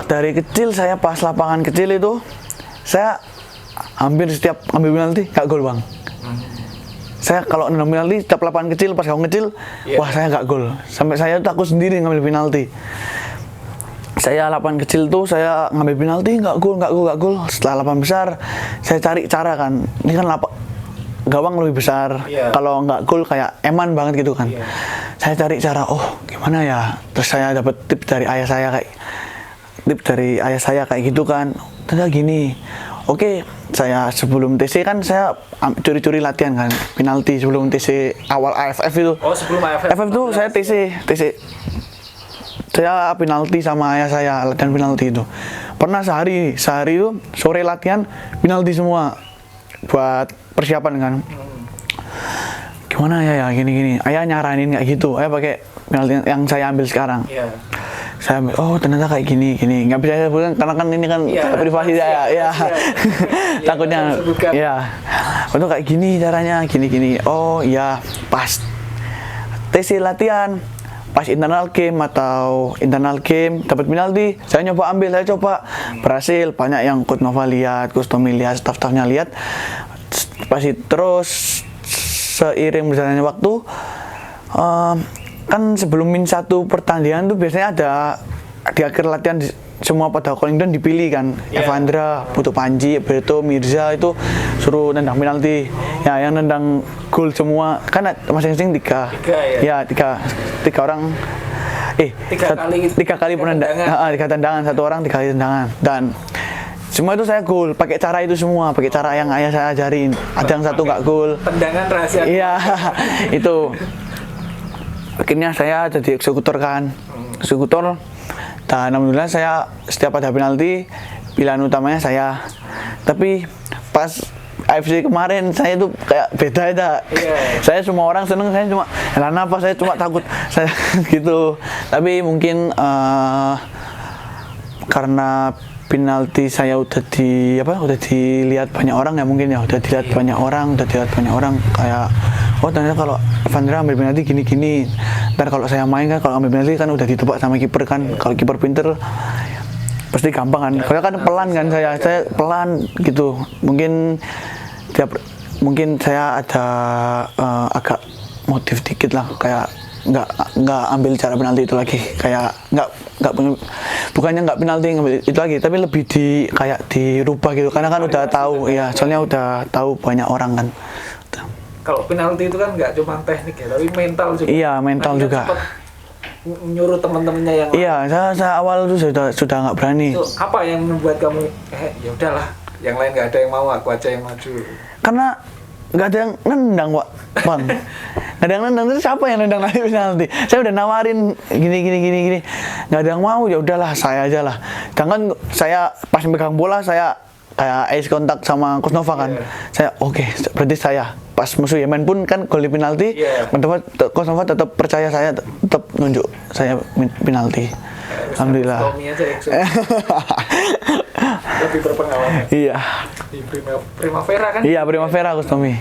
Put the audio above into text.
dari kecil saya pas lapangan kecil itu saya hampir setiap ambil penalti gak gol bang. Saya kalau nendang penalti setiap lapangan kecil pas gawang kecil, wah saya gak gol. Sampai saya takut sendiri ngambil penalti. Saya lapangan kecil tuh saya ngambil penalti gak gol. Setelah lapangan besar saya cari cara kan. Ini kan gawang lebih besar. Kalau nggak gol kayak eman banget gitu kan. Saya cari cara, oh gimana ya. Terus saya dapat tips dari ayah saya kayak gitu kan. Ternyata gini. Oke, saya sebelum TC kan saya curi-curi latihan kan. Penalti sebelum TC awal AFF itu. Oh, sebelum AFF. AFF itu saya TC. Saya penalti sama ayah saya, latihan penalti itu. Pernah sehari itu sore latihan penalti semua buat persiapan kan. Gimana ya gini. Ayah nyaranin kayak gitu. Ayah pakai penalti yang saya ambil sekarang. Saya ambil, oh ternyata kayak gini. Nggak bisa saya sebutkan karena kan ini kan privasi saya. Takutnya. Itu kayak gini caranya, gini. Oh iya, pas TC latihan, pas internal game dapat penalti, saya coba berhasil. Banyak yang Coach Nova lihat, Coach Tommy lihat, staff-staffnya lihat. Pasti terus seiring berjalannya waktu, kan sebelum min 1 pertandingan tuh biasanya ada di akhir latihan semua pada Collington dipilih kan. Evandra, Putu Panji, Berto, Mirza itu suruh nendang penalti. Ya yang nendang gol semua kan masing-masing tiga orang. Tiga kali tendangan, satu orang 3 kali tendangan. Dan semua itu saya gol, pakai cara itu semua, pakai cara yang ayah saya ajarin. Ada yang satu nggak gol. Tendangan rahasia. Iya, itu. Akhirnya saya jadi eksekutor kan, dan alhamdulillah saya setiap ada penalti pilihan utamanya saya. Tapi pas AFC kemarin saya tuh kayak beda aja. Saya semua orang seneng, saya cuma kenapa saya cuma takut saya gitu. Tapi mungkin karena penalti saya udah dilihat banyak orang ya mungkin ya, udah dilihat banyak orang kayak oh ternyata kalau Evandra ambil penalti gini. Ntar kalau saya main kan, kalau ambil penalti kan udah ditebak sama kiper kan. Kalau kiper pinter pasti gampang kan. Soalnya kan pelan kan saya pelan gitu. Mungkin saya ada agak motif dikit lah, kayak nggak ambil cara penalti itu lagi, kayak bukannya nggak penalti ngambil itu lagi, tapi lebih kayak dirubah gitu karena kan udah tahu ya, soalnya udah tahu banyak orang kan. Kalau penalti itu kan nggak cuma teknik ya, tapi mental juga. Iya, mental juga. Nyuruh teman-temannya yang iya, saya awal itu sudah nggak berani. Itu apa yang membuat kamu ya udahlah, yang lain nggak ada yang mau, aku aja yang maju? Karena nggak ada yang nendang, Bang. Nggak ada yang nendang, terus siapa yang nendang lagi penalti? Saya udah nawarin gini. Nggak ada yang mau, ya udahlah saya aja lah. Jangan saya pas megang bola saya kayak eye kontak sama Coach Nova kan. Saya oke, berarti saya pas musuh Yemen pun kan gol di penalti, Coach Nova tetap percaya saya, tetap nunjuk saya penalti. Alhamdulillah. Tommy aja yang lebih berpengalaman. Iya. Di Primavera kan? Iya, Primavera Coach Tommy.